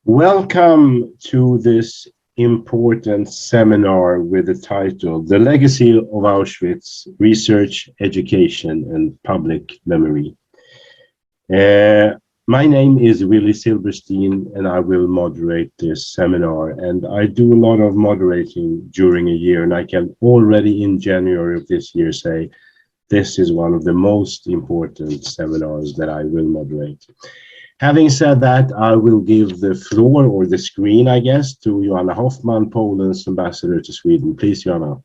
Welcome to this important seminar with the title, The Legacy of Auschwitz, Research, Education, and Public Memory. My name is Willy Silberstein, and I will moderate this seminar. And I do a lot of moderating during a year, and I can already in January of this year say, this is one of the most important seminars that I will moderate. Having said that, I will give the floor, or the screen, I guess, to Joanna Hoffman, Poland's ambassador to Sweden. Please, Joanna.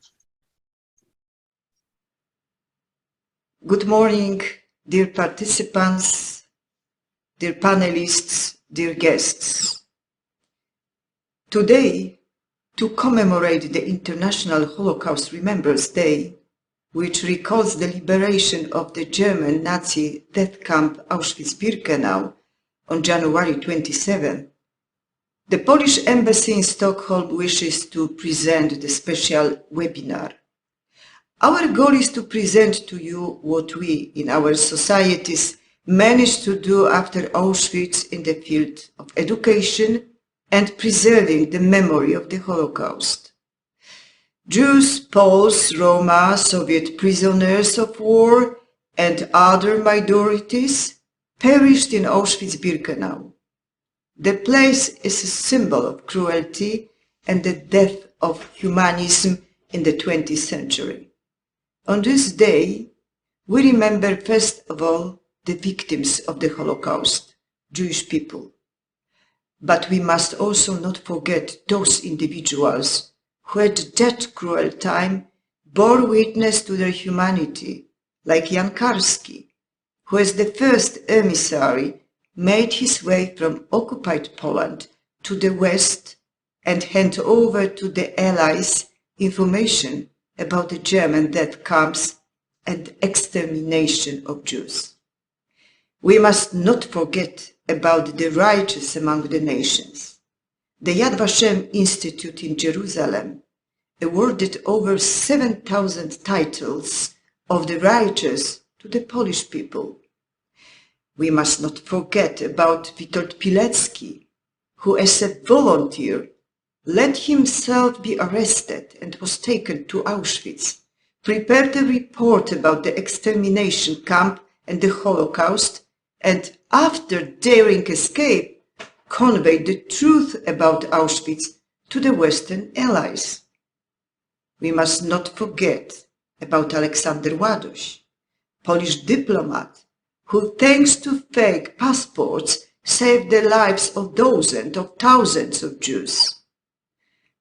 Good morning, dear participants, dear panelists, dear guests. Today, to commemorate the International Holocaust Remembrance Day, which recalls the liberation of the German Nazi death camp Auschwitz-Birkenau on January 27, the Polish Embassy in Stockholm wishes to present the special webinar. Our goal is to present to you what we in our societies managed to do after Auschwitz in the field of education and preserving the memory of the Holocaust. Jews, Poles, Roma, Soviet prisoners of war, and other minorities perished in Auschwitz-Birkenau. The place is a symbol of cruelty and the death of humanism in the 20th century. On this day, we remember first of all the victims of the Holocaust, Jewish people. But we must also not forget those individuals who at that cruel time bore witness to their humanity, like Jan Karski, who as the first emissary made his way from occupied Poland to the West and handed over to the Allies information about the German death camps and extermination of Jews. We must not forget about the righteous among the nations. The Yad Vashem Institute in Jerusalem awarded over 7,000 titles of the righteous to the Polish people. We must not forget about Witold Pilecki, who as a volunteer let himself be arrested and was taken to Auschwitz, prepared a report about the extermination camp and the Holocaust, and after daring escape, conveyed the truth about Auschwitz to the Western Allies. We must not forget about Aleksander Ładoś, Polish diplomat, who thanks to fake passports saved the lives of dozens of thousands of Jews.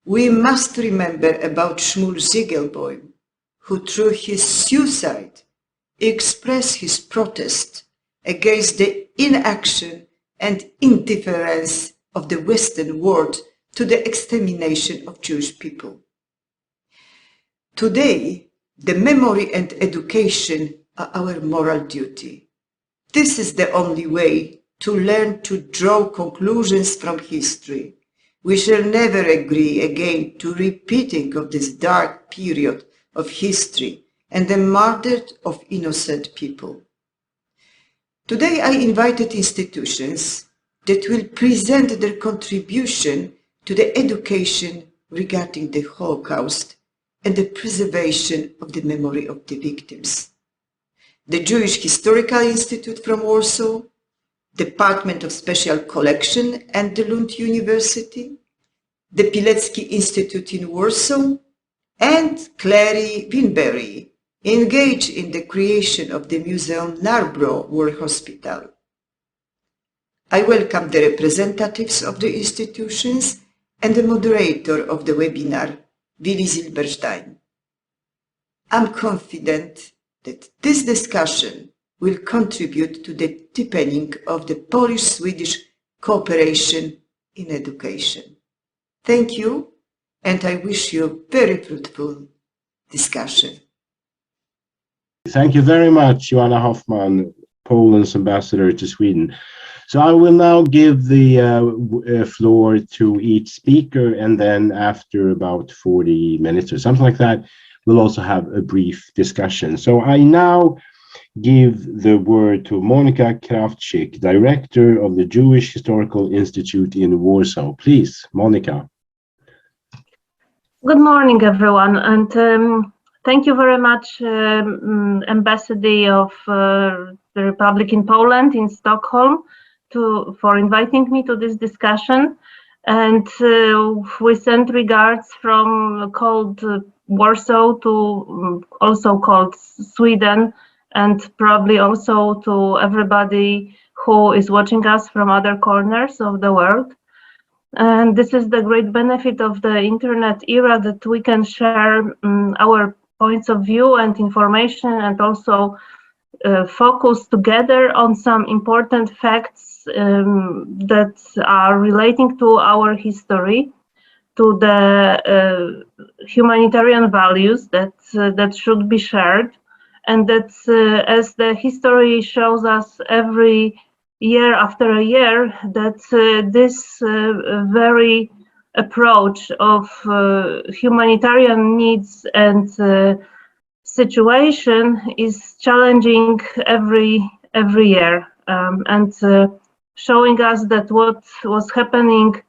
We must remember about Shmuel Ziegelboim, who through his suicide expressed his protest against the inaction and indifference of the Western world to the extermination of Jewish people. Today, the memory and education are our moral duty. This is the only way to learn to draw conclusions from history. We shall never agree again to repeating of this dark period of history and the murder of innocent people. Today I invited institutions that will present their contribution to the education regarding the Holocaust and the preservation of the memory of the victims. The Jewish Historical Institute from Warsaw, Department of Special Collection and the Lund University, the Pilecki Institute in Warsaw, and Clary Winberry, engaged in the creation of the Museum Larbro War Hospital. I welcome the representatives of the institutions and the moderator of the webinar, Willy Silberstein. I'm confident that this discussion will contribute to the deepening of the Polish-Swedish cooperation in education. Thank you, and I wish you a very fruitful discussion. Thank you very much, Joanna Hoffman, Poland's ambassador to Sweden. So I will now give the floor to each speaker, and then after about 40 minutes or something like that, we'll also have a brief discussion. So I now give the word to Monica Kravchik, Director of the Jewish Historical Institute in Warsaw. Please, Monica. Good morning, everyone, and thank you very much, Ambassador of the Republic in Poland, in Stockholm, for inviting me to this discussion. And we send regards from called Warsaw to also called Sweden, and probably also to everybody who is watching us from other corners of the world. And this is the great benefit of the internet era, that we can share our points of view and information, and also focus together on some important facts that are relating to our history, to the humanitarian values that should be shared, and that as the history shows us every year after a year, that this very approach of humanitarian needs and situation is challenging every year, and showing us that what was happening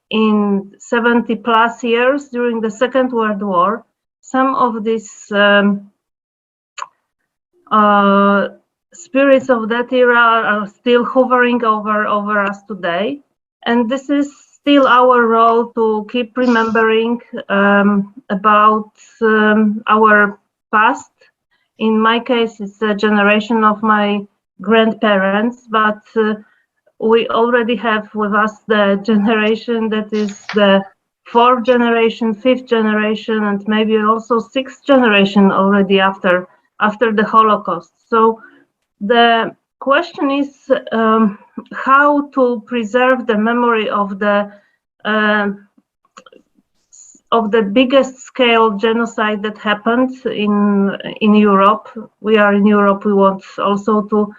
in 70 plus years during the Second World War, some of these spirits of that era are still hovering over us today, and this is still our role to keep remembering about our past. In my case, it's a generation of my grandparents, but we already have with us the generation that is the fourth generation, fifth generation, and maybe also sixth generation already after the Holocaust. So the question is how to preserve the memory of the biggest scale genocide that happened in Europe. We are in Europe. We want also to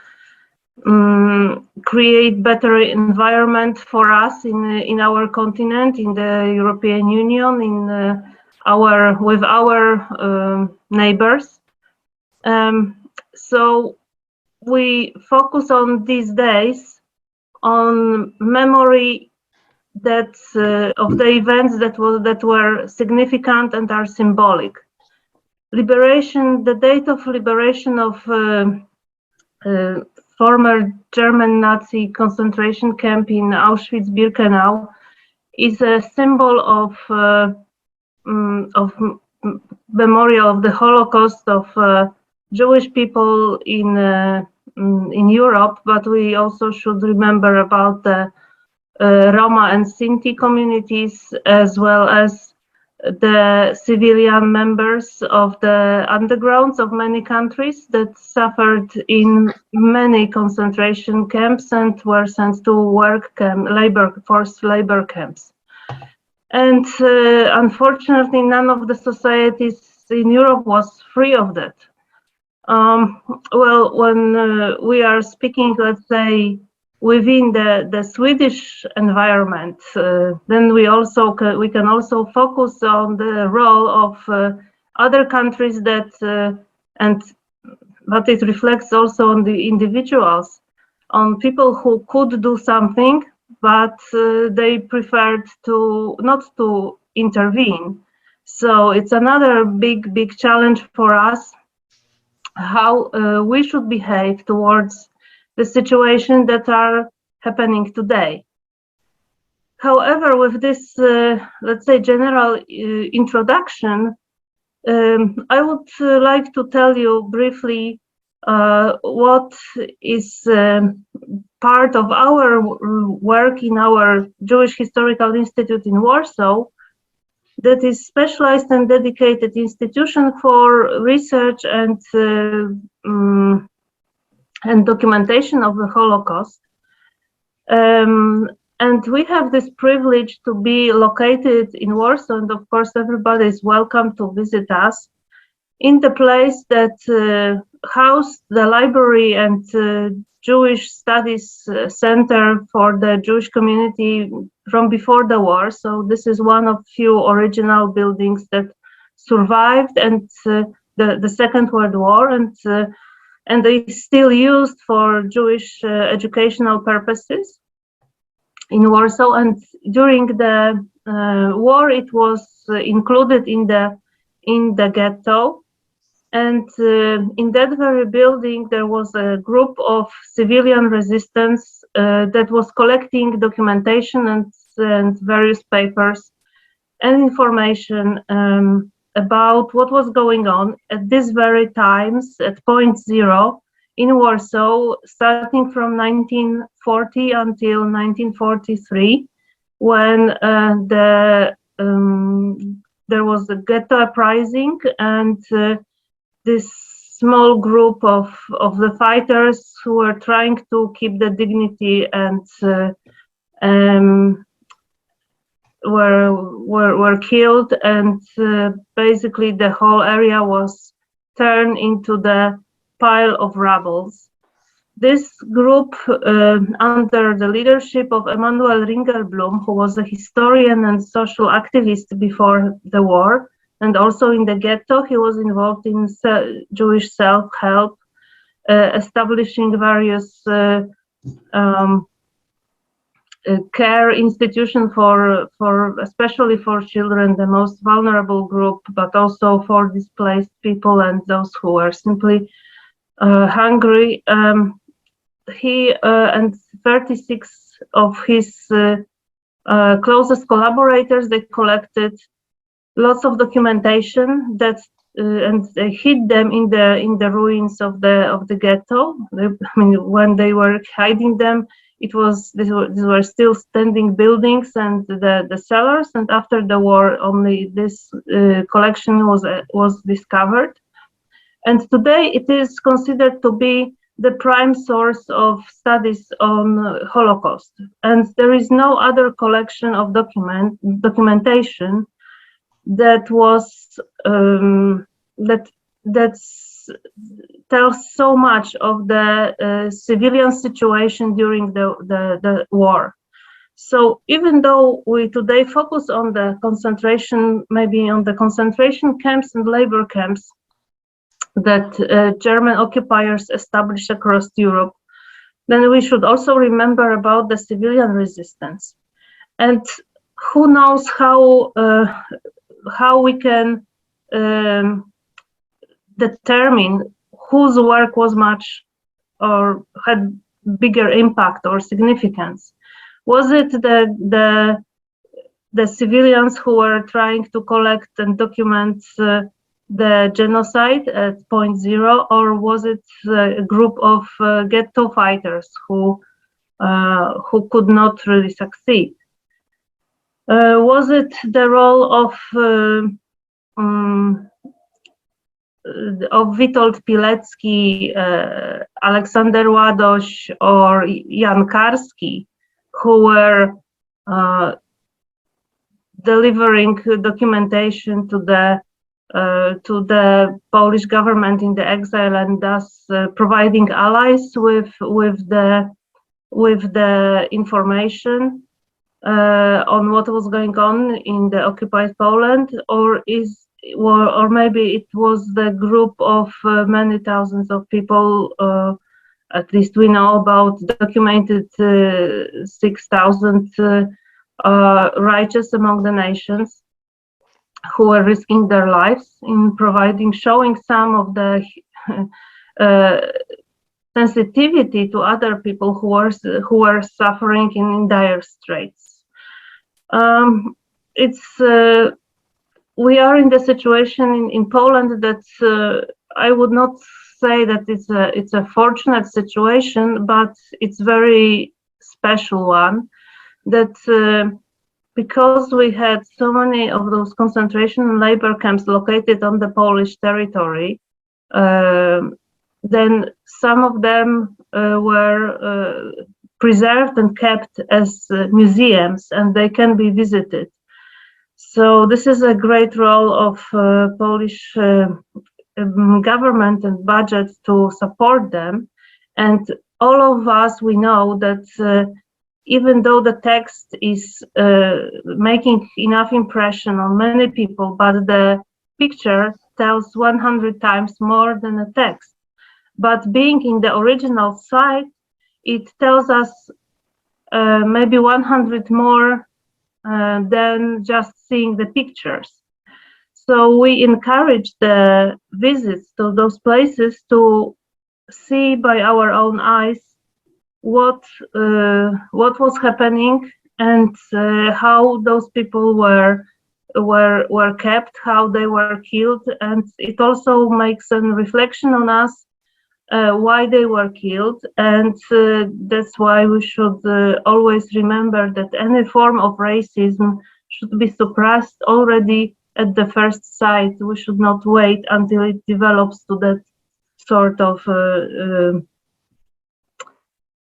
create better environment for us in our continent, in the European Union, with our neighbors. So we focus on these days on memory that of the events that were significant and are symbolic. Liberation, the date of liberation of former German Nazi concentration camp in Auschwitz-Birkenau is a symbol of memorial of the Holocaust of Jewish people in Europe, but we also should remember about the Roma and Sinti communities, as well as the civilian members of the undergrounds of many countries that suffered in many concentration camps and were sent to work forced labor camps. And unfortunately, none of the societies in Europe was free of that. Well, when we are speaking, let's say, within the Swedish environment, then we can also focus on the role of other countries but it reflects also on the individuals, on people who could do something, but they preferred not to intervene. So it's another big challenge for us, how we should behave towards the situation that are happening today. However, with this, let's say, general introduction, I would like to tell you briefly what is part of our work in our Jewish Historical Institute in Warsaw, that is specialized and dedicated institution for research and documentation of the Holocaust. And we have this privilege to be located in Warsaw, and of course everybody is welcome to visit us, in the place that housed the library and Jewish Studies Center for the Jewish community from before the war. So this is one of few original buildings that survived, and the Second World War, and they still used for Jewish educational purposes in Warsaw. And during the war, it was included in the ghetto. And in that very building, there was a group of civilian resistance that was collecting documentation and various papers and information about what was going on at these very times at point zero in Warsaw, starting from 1940 until 1943, when there was a ghetto uprising, and this small group of the fighters who were trying to keep the dignity and were killed, and basically the whole area was turned into the pile of rubble. This group, under the leadership of Emanuel Ringelblum, who was a historian and social activist before the war, and also in the ghetto, he was involved in Jewish self-help, establishing various care institutions for especially for children, the most vulnerable group, but also for displaced people and those who were simply hungry. He and 36 of his closest collaborators, they collected lots of documentation that and they hid them in the ruins of the ghetto. I mean, when they were hiding them, these were still standing buildings and the cellars. And after the war, only this collection was discovered. And today it is considered to be the prime source of studies on Holocaust. And there is no other collection of documentation that was that tells so much of the civilian situation during the war. So even though we today focus on the concentration, maybe on the concentration camps and labor camps that German occupiers established across Europe, then we should also remember about the civilian resistance. And who knows how we can determine whose work was much or had bigger impact or significance. Was it the civilians who were trying to collect and document the genocide at point zero, or was it a group of ghetto fighters who could not really succeed? Was it the role of Witold Pilecki, Aleksander Ładoś, or Jan Karski, who were delivering documentation to the Polish government in the exile, and thus providing allies with the information on what was going on in the occupied Poland, or maybe it was the group of many thousands of people, at least we know about documented 6,000 righteous among the nations who were risking their lives in showing some of the sensitivity to other people who were suffering in dire straits. We are in the situation in Poland that I would not say that it's a fortunate situation, but it's very special one, that because we had so many of those concentration and labor camps located on the Polish territory, then some of them were preserved and kept as museums, and they can be visited. So this is a great role of Polish government and budget to support them. And all of us, we know that even though the text is making enough impression on many people, but the picture tells 100 times more than a text. But being in the original site, it tells us maybe 100 more than just seeing the pictures. So we encourage the visits to those places to see by our own eyes what was happening and how those people were kept, how they were killed, and it also makes a reflection on us why they were killed, and that's why we should always remember that any form of racism should be suppressed already at the first sight. We should not wait until it develops to that sort of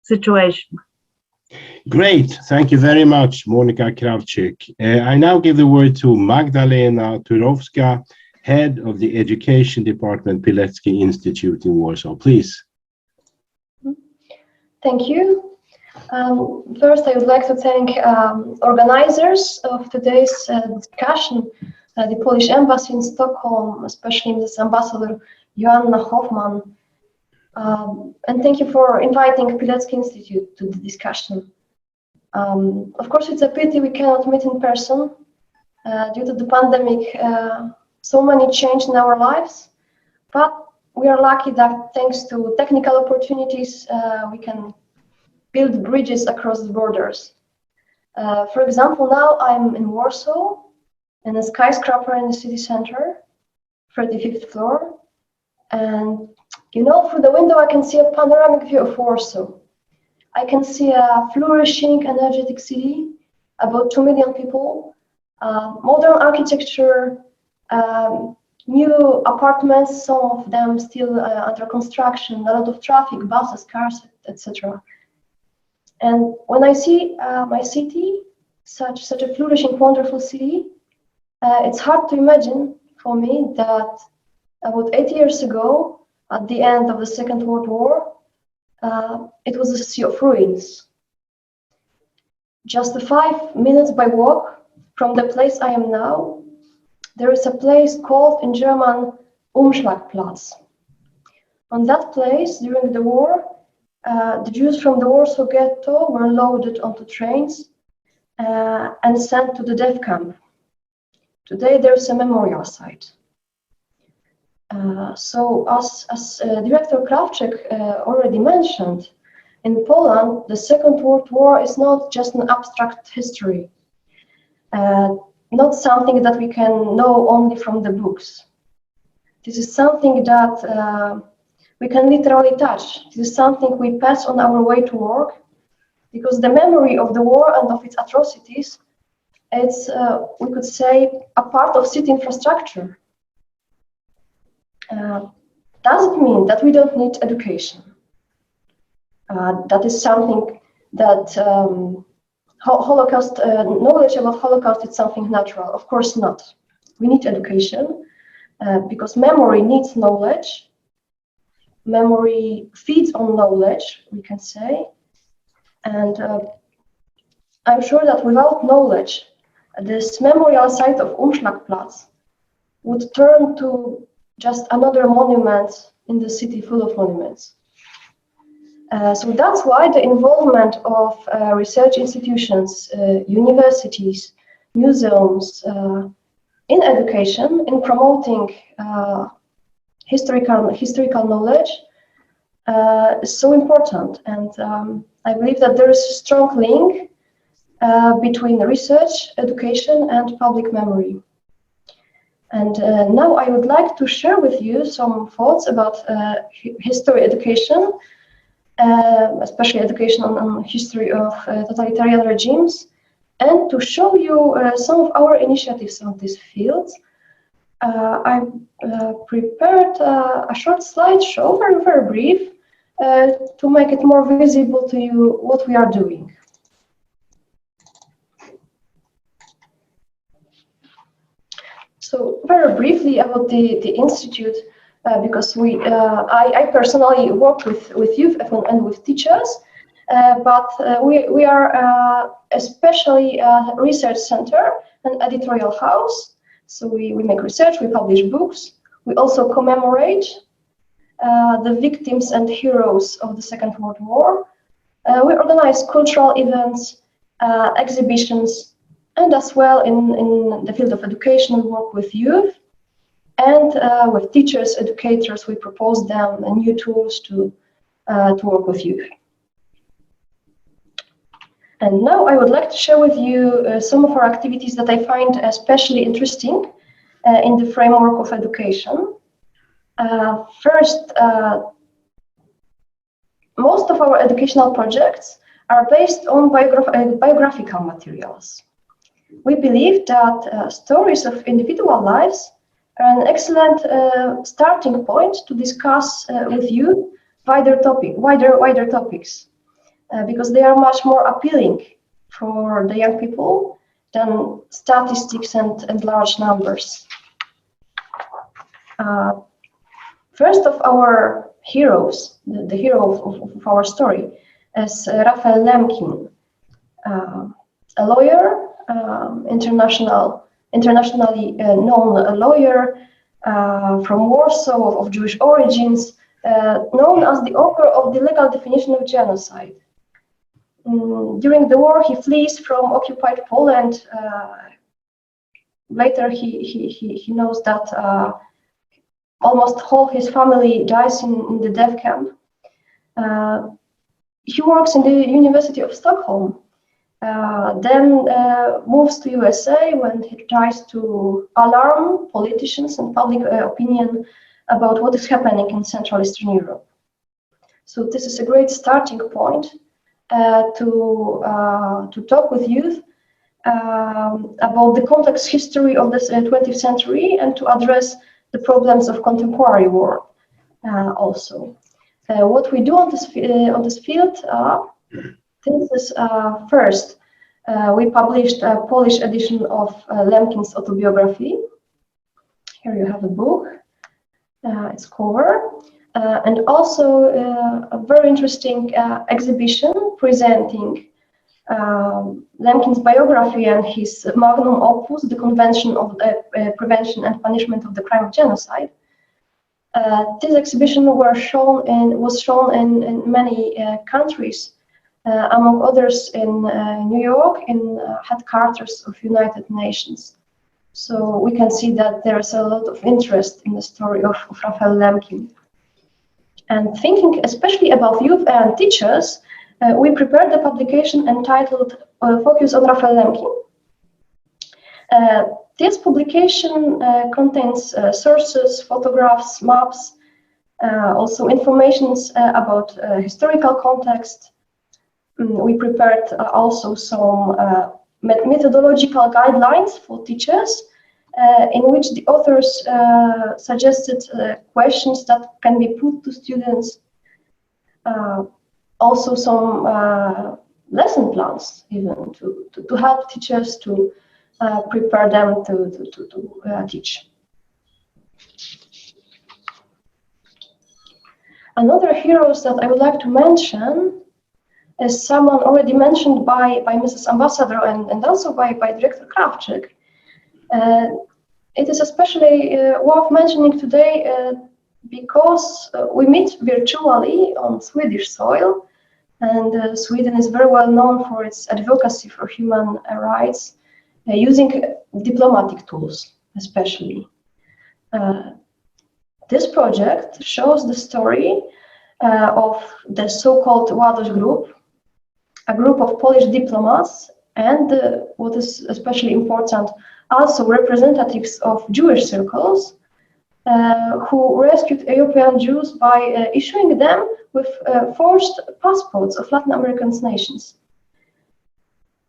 situation. Great, thank you very much, Monica Kravchik. I now give the word to Magdalena Torovska, Head of the Education Department, Pilecki Institute in Warsaw. Please. Thank you. First, I would like to thank organizers of today's discussion, the Polish Embassy in Stockholm, especially Mrs. Ambassador Joanna Hoffman. And thank you for inviting Pilecki Institute to the discussion. Of course, it's a pity we cannot meet in person due to the pandemic. So many change in our lives, but we are lucky that thanks to technical opportunities, we can build bridges across the borders. For example, now I'm in Warsaw, in a skyscraper in the city center, 35th floor. And you know, through the window, I can see a panoramic view of Warsaw. I can see a flourishing, energetic city, about 2 million people, modern architecture, new apartments, some of them still under construction, a lot of traffic, buses, cars, etc. And when I see my city, such a flourishing, wonderful city, it's hard to imagine for me that about 8 years ago, at the end of the Second World War, it was a sea of ruins. Just 5 minutes by walk from the place I am now, there is a place called in German Umschlagplatz. On that place, during the war, the Jews from the Warsaw Ghetto were loaded onto trains and sent to the death camp. Today, there's a memorial site. So, as Director Kravchik already mentioned, in Poland, the Second World War is not just an abstract history. Not something that we can know only from the books. This is something that we can literally touch. This is something we pass on our way to work, because the memory of the war and of its atrocities, it's, we could say, a part of city infrastructure. Does it mean that we don't need education? That is something that Holocaust, knowledge about Holocaust is something natural. Of course not. We need education because memory needs knowledge. Memory feeds on knowledge, we can say. And I'm sure that without knowledge, this memorial site of Umschlagplatz would turn to just another monument in the city full of monuments. So that's why the involvement of research institutions, universities, museums, in education, in promoting historical knowledge is so important. And I believe that there is a strong link between research, education, and public memory. And now I would like to share with you some thoughts about history education, especially education on history of totalitarian regimes, and to show you some of our initiatives on this field. I prepared a short slideshow, very, very brief, to make it more visible to you what we are doing. So very briefly about the Institute, because I personally work with youth and with teachers, but we are especially a research center, an editorial house. So we make research, we publish books, We also commemorate the victims and heroes of the Second World War. We organize cultural events, exhibitions, and as well in the field of education, we work with youth and with teachers, educators. We propose them new tools to work with youth. And now I would like to share with you some of our activities that I find especially interesting in the framework of education. First, most of our educational projects are based on biographical materials. We believe that stories of individual lives are an excellent starting point to discuss with you wider topics, because they are much more appealing for the young people than statistics and large numbers. First of our heroes, the hero of our story, is Rafael Lamkin, a lawyer, internationally known lawyer from Warsaw of Jewish origins, known as the author of the legal definition of genocide. During the war, he flees from occupied Poland. Later, he knows that almost all his family dies in the death camp. He works in the University of Stockholm, then moves to USA when he tries to alarm politicians and public opinion about what is happening in Central Eastern Europe. So this is a great starting point to talk with youth about the complex history of the 20th century and to address the problems of contemporary world also. What we do on this field, this is first, we published a Polish edition of Lamkin's Autobiography. Here you have the book, its cover. And also a very interesting exhibition presenting Lamkin's biography and his magnum opus, the Convention of the Prevention and Punishment of the Crime of Genocide. This exhibition was shown in many countries, among others in New York, in headquarters of United Nations. So we can see that there is a lot of interest in the story of Rafael Lamkin. And thinking especially about youth and teachers, we prepared a publication entitled Focus on Rafael Lamkin. This publication contains sources, photographs, maps, also information about historical context. We prepared also some methodological guidelines for teachers, in which the authors suggested questions that can be put to students. Also some lesson plans, even to help teachers to prepare them to teach. Another heroes that I would like to mention is someone already mentioned by Mrs. Ambassador and also by Director Kravchik. It is especially worth mentioning today because we meet virtually on Swedish soil, and Sweden is very well known for its advocacy for human rights, using diplomatic tools especially. This project shows the story of the so-called Ładoś group, a group of Polish diplomats and what is especially important, also representatives of Jewish circles who rescued European Jews by issuing them with forged passports of Latin American nations.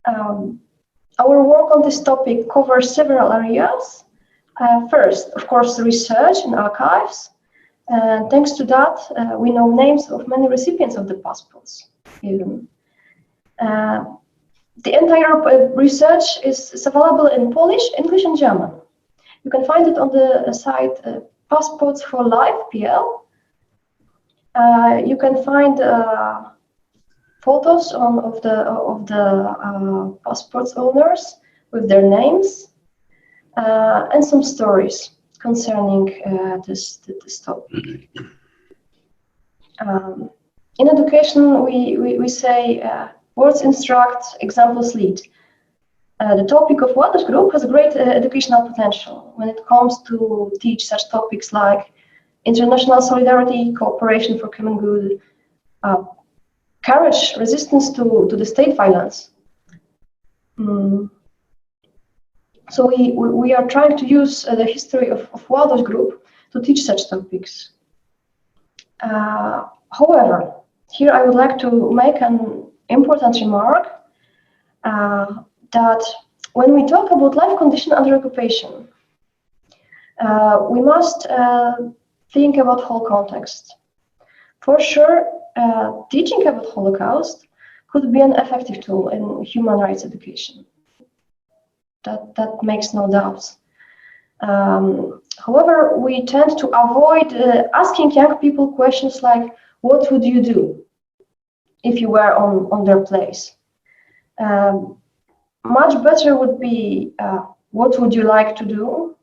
Our work on this topic covers several areas. First, of course, research and archives. Thanks to that, we know names of many recipients of the passports. Even. The entire research is available in Polish, English, and German. You can find it on the site Passports for Life.pl. You can find photos of the passports owners with their names and some stories. concerning this topic. In education, we say words instruct, examples lead. The topic of Warsaw Group has great educational potential when it comes to teach such topics like international solidarity, cooperation for common good, courage, resistance to the state violence. So we are trying to use the history of Warsaw Group to teach such topics. However, here I would like to make an important remark that when we talk about life condition under occupation, we must think about whole context. For sure, teaching about Holocaust could be an effective tool in human rights education. That makes no doubts. However, we tend to avoid asking young people questions like, what would you do if you were on their place? Much better would be, what would you like to do?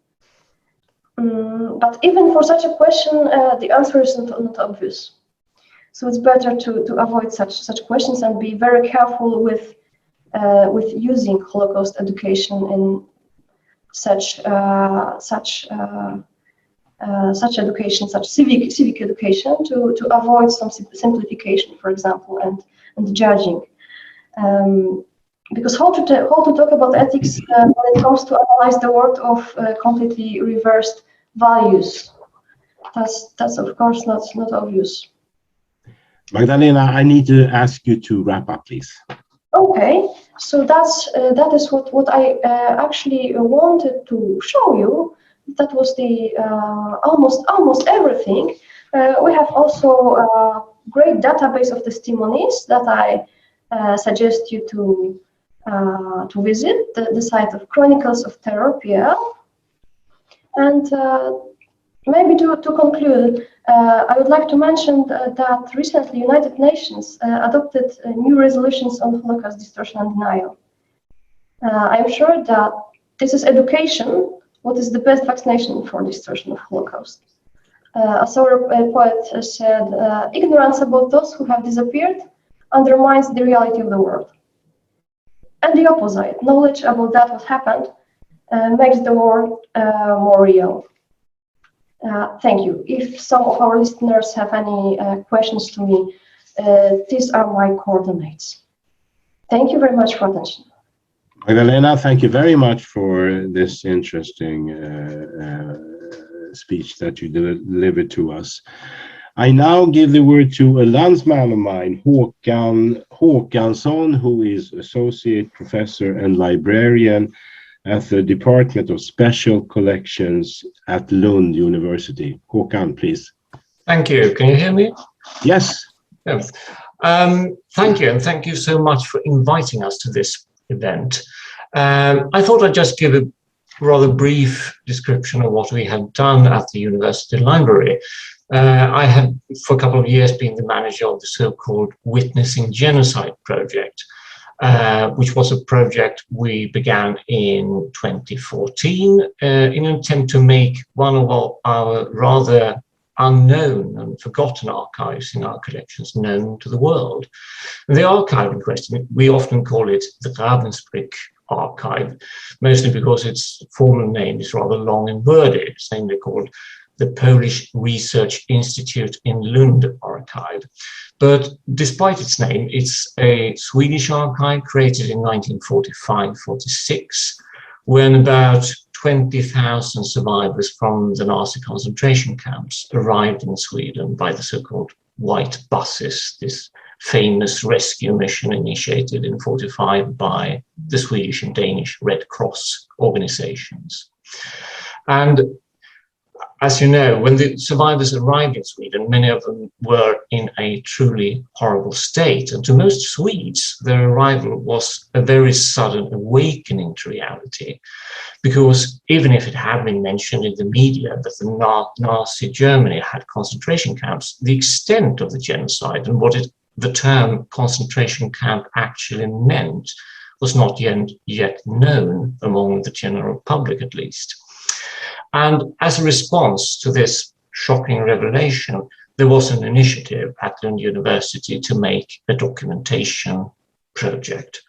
But even for such a question, the answer is not obvious. So it's better to avoid such questions and be very careful with using Holocaust education in such education, such civic education, to avoid some simplification, for example, and judging. Because how to talk about ethics when it comes to analyze the world of completely reversed values? That's of course not obvious. Magdalena, I need to ask you to wrap up, please. Okay, so that is what I actually wanted to show you. That was the almost everything. We have also a great database of testimonies that I suggest you to visit the site of Chronicles of Terror PL. And maybe to conclude, I would like to mention that recently United Nations adopted new resolutions on Holocaust distortion and denial. I'm sure that this is education, what is the best vaccination for distortion of Holocaust. As our poet said, ignorance about those who have disappeared undermines the reality of the world. And the opposite, knowledge about that what happened makes the world more real. Thank you. If some of our listeners have any questions to me, these are my coordinates. Thank you very much for attention. Magdalena, thank you very much for this interesting speech that you delivered to us. I now give the word to a landsman of mine, Håkan Håkansson, who is Associate Professor and Librarian at the Department of Special Collections at Lund University. Håkan, please. Thank you. Can you hear me? Yes. Yes. Thank you, and thank you so much for inviting us to this event. I thought I'd just give a rather brief description of what we have done at the University Library. I have, for a couple of years, been the manager of the so-called Witnessing Genocide project, which was a project we began in 2014 in an attempt to make one of our rather unknown and forgotten archives in our collections known to the world. And the archive in question, we often call it the Ravensbrück archive, mostly because its formal name is rather long and worded. It's namely called the Polish Research Institute in Lund archive. But despite its name, it's a Swedish archive created in 1945-46, when about 20,000 survivors from the Nazi concentration camps arrived in Sweden by the so-called white buses, this famous rescue mission initiated in 1945 by the Swedish and Danish Red Cross organizations. And as you know, when the survivors arrived in Sweden, many of them were in a truly horrible state. And to most Swedes, their arrival was a very sudden awakening to reality. Because even if it had been mentioned in the media that the Nazi Germany had concentration camps, the extent of the genocide and what the term concentration camp actually meant was not yet known among the general public, at least. And as a response to this shocking revelation, there was an initiative at Lund University to make a documentation project,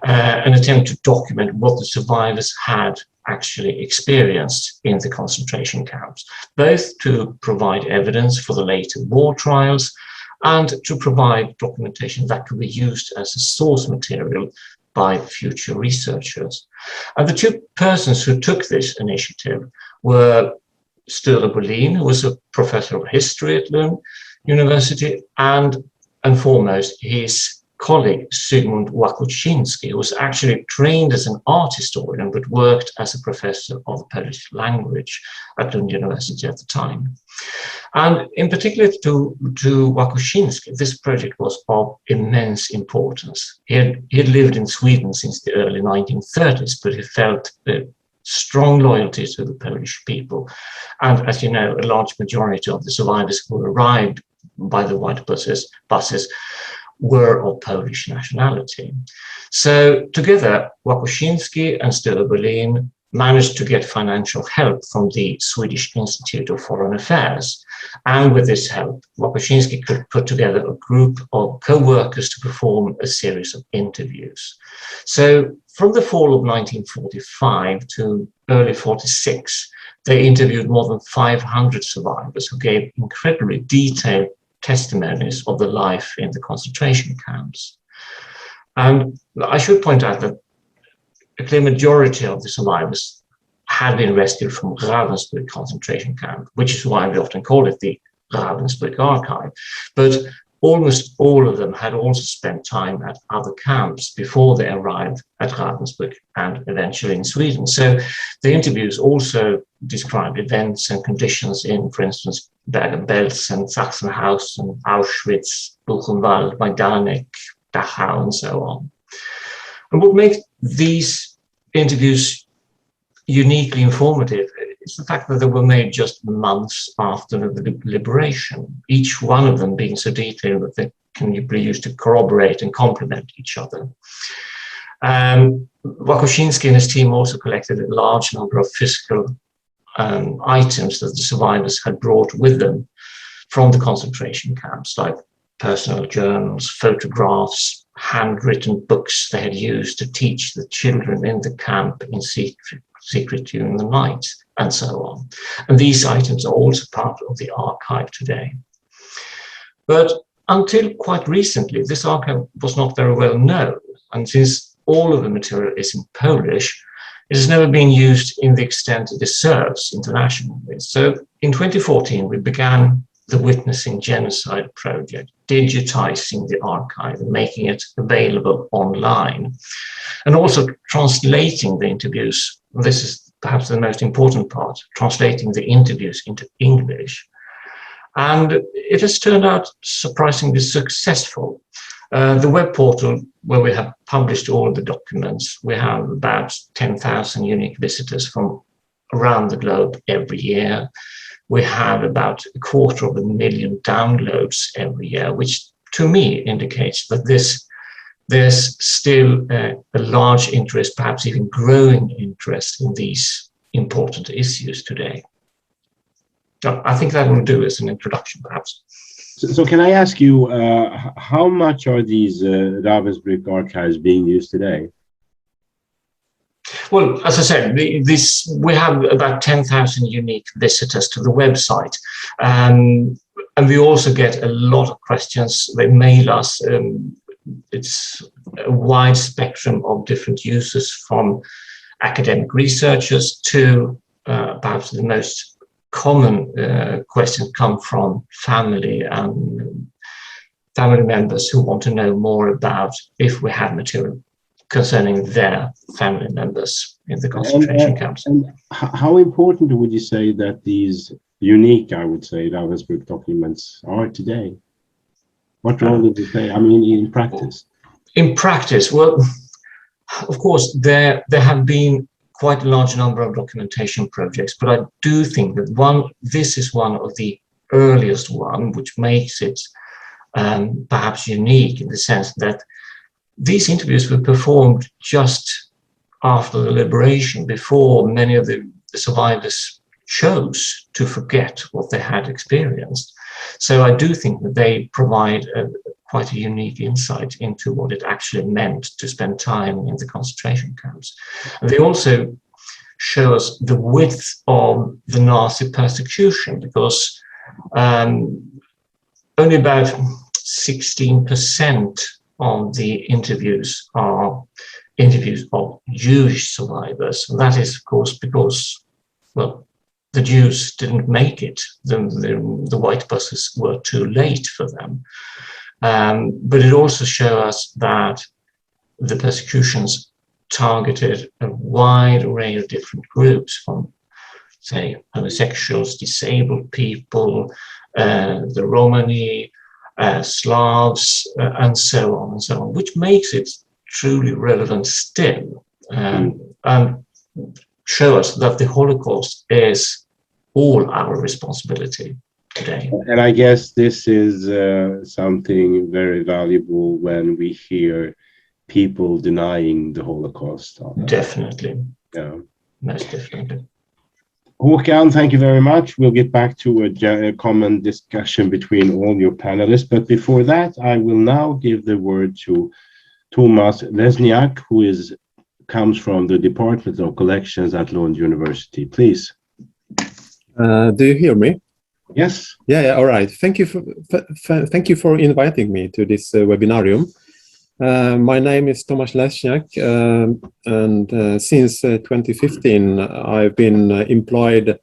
an attempt to document what the survivors had actually experienced in the concentration camps, both to provide evidence for the later war trials and to provide documentation that could be used as a source material by future researchers. And the two persons who took this initiative were Sture Bolin, who was a professor of history at Lund University, and foremost his colleague Zygmunt Łakuciński, who was actually trained as an art historian but worked as a professor of the Polish language at Lund University at the time. And in particular to Łakuciński, this project was of immense importance. He had lived in Sweden since the early 1930s, but he felt a strong loyalty to the Polish people. And as you know, a large majority of the survivors who arrived by the white buses were of Polish nationality. So together, Łakuciński and Sture Bolin managed to get financial help from the Swedish Institute of Foreign Affairs. And with this help, Łakuciński could put together a group of co-workers to perform a series of interviews. So from the fall of 1945 to early 46, they interviewed more than 500 survivors who gave incredibly detailed testimonies of the life in the concentration camps. And I should point out that a clear majority of the survivors had been rescued from Ravensbrück concentration camp, which is why we often call it the Ravensbrück archive. But almost all of them had also spent time at other camps before they arrived at Ravensbrück and eventually in Sweden. So the interviews also described events and conditions in, for instance, Bergen-Belsen, Sachsenhausen, Auschwitz, Buchenwald, Majdanek, Dachau, and so on. And what makes these interviews uniquely informative is the fact that they were made just months after the liberation, each one of them being so detailed that they can be used to corroborate and complement each other. Łakuciński and his team also collected a large number of physical items that the survivors had brought with them from the concentration camps, like personal journals, photographs, handwritten books they had used to teach the children in the camp in secret during the night, and so on. And these items are also part of the archive today. But until quite recently, this archive was not very well known. And since all of the material is in Polish, it has never been used in the extent it deserves internationally. So in 2014, we began the Witnessing Genocide project, digitizing the archive and making it available online, and also translating the interviews. This is perhaps the most important part, translating the interviews into English. And it has turned out surprisingly successful. The web portal where we have published all the documents, we have about 10,000 unique visitors from around the globe every year. We have about 250,000 downloads every year, which to me indicates that there's still a large interest, perhaps even growing interest in these important issues today. So I think that will do as an introduction, perhaps. So can I ask you, how much are these Ravensbrück archives being used today? Well, as I said, we have about 10,000 unique visitors to the website. And we also get a lot of questions. They mail us. It's a wide spectrum of different users, from academic researchers to perhaps the most common questions come from family and family members who want to know more about if we have material concerning their family members in the concentration camps. And how important would you say that these unique, I would say, Ravensbrück documents are today? What role did you play? I mean, in practice? In practice, well, of course, there have been quite a large number of documentation projects, but I do think that this is one of the earliest one, which makes it perhaps unique in the sense that these interviews were performed just after the liberation, before many of the survivors chose to forget what they had experienced. So I do think that they provide quite a unique insight into what it actually meant to spend time in the concentration camps. And they also show us the width of the Nazi persecution, because only about 16% of the interviews are interviews of Jewish survivors. And that is, of course, because, well, the Jews didn't make it. The white buses were too late for them. But it also shows us that the persecutions targeted a wide array of different groups, from, say, homosexuals, disabled people, the Romani, Slavs, and so on, which makes it truly relevant still, and show us that the Holocaust is all our responsibility today. And I guess this is something very valuable when we hear people denying the Holocaust. Definitely. Yeah. Most definitely. Håkan, thank you very much. We'll get back to a common discussion between all your panelists. But before that, I will now give the word to Tomas Lesniak, who comes from the Department of Collections at Lund University. Please. Do you hear me? Yes. Yeah. All right. Thank you for inviting me to this webinarium. My name is Tomas Lesniak, and since 2015, I've been employed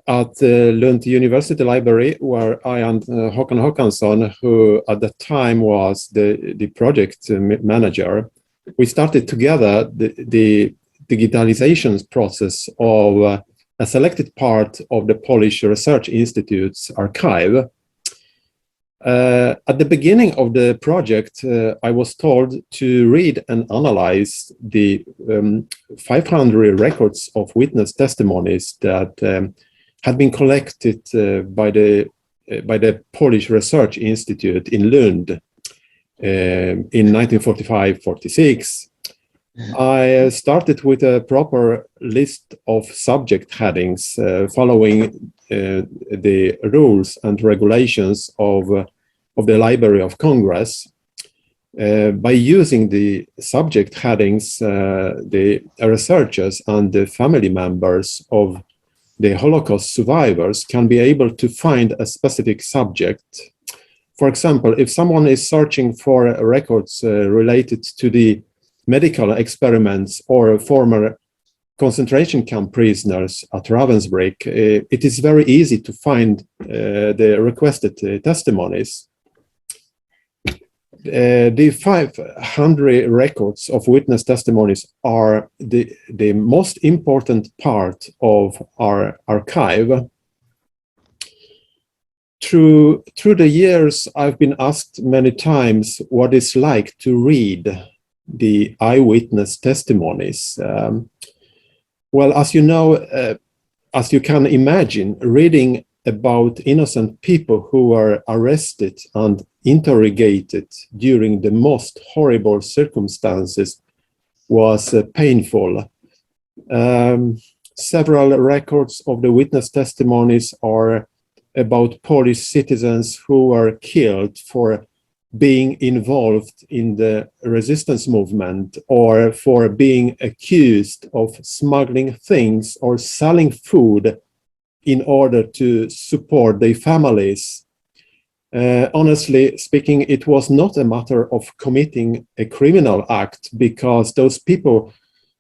at the Lund University Library, where I and Håkan Håkansson, who at the time was the project manager, we started together the digitalization process of a selected part of the Polish Research Institute's archive. At the beginning of the project, I was told to read and analyze the 500 records of witness testimonies that had been collected by the Polish Research Institute in Lund in 1945-46. I started with a proper list of subject headings following the rules and regulations of the Library of Congress. By using the subject headings, the researchers and the family members of the Holocaust survivors can be able to find a specific subject. For example, if someone is searching for records related to the medical experiments or former concentration camp prisoners at Ravensbrück, it is very easy to find the requested testimonies. The 500 records of witness testimonies are the most important part of our archive. Through the years, I've been asked many times what it's like to read the eyewitness testimonies. Well, as you know, as you can imagine, reading about innocent people who were arrested and interrogated during the most horrible circumstances was painful. Several records of the witness testimonies are about Polish citizens who were killed for being involved in the resistance movement or for being accused of smuggling things or selling food in order to support their families. Honestly speaking, it was not a matter of committing a criminal act because those people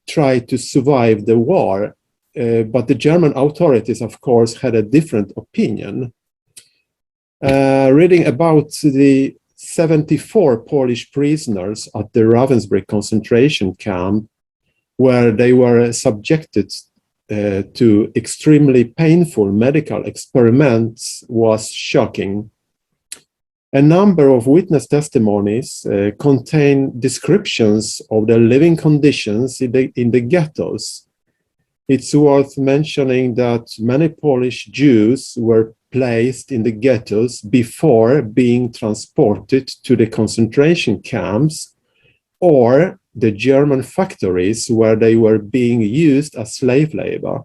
tried to survive the war, but the German authorities, of course, had a different opinion. Reading about the 74 Polish prisoners at the Ravensbrück concentration camp, where they were subjected to extremely painful medical experiments, was shocking. A number of witness testimonies contain descriptions of the living conditions in the ghettos. It's worth mentioning that many Polish Jews were placed in the ghettos before being transported to the concentration camps or the German factories where they were being used as slave labor.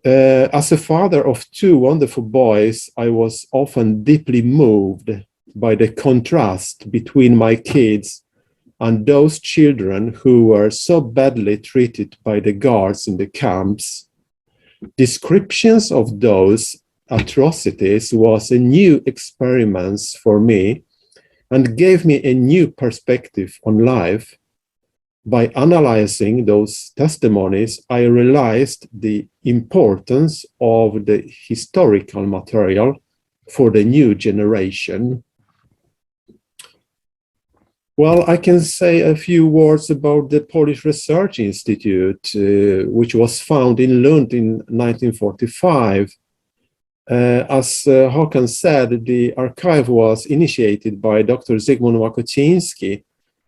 As a father of two wonderful boys, I was often deeply moved by the contrast between my kids and those children who were so badly treated by the guards in the camps. Descriptions of those atrocities was a new experiment for me and gave me a new perspective on life. By analyzing those testimonies, I realized the importance of the historical material for the new generation. Well, I can say a few words about the Polish Research Institute, which was founded in Lund in 1945. As Håkan said, the archive was initiated by Dr. Zygmunt Łakoczyński,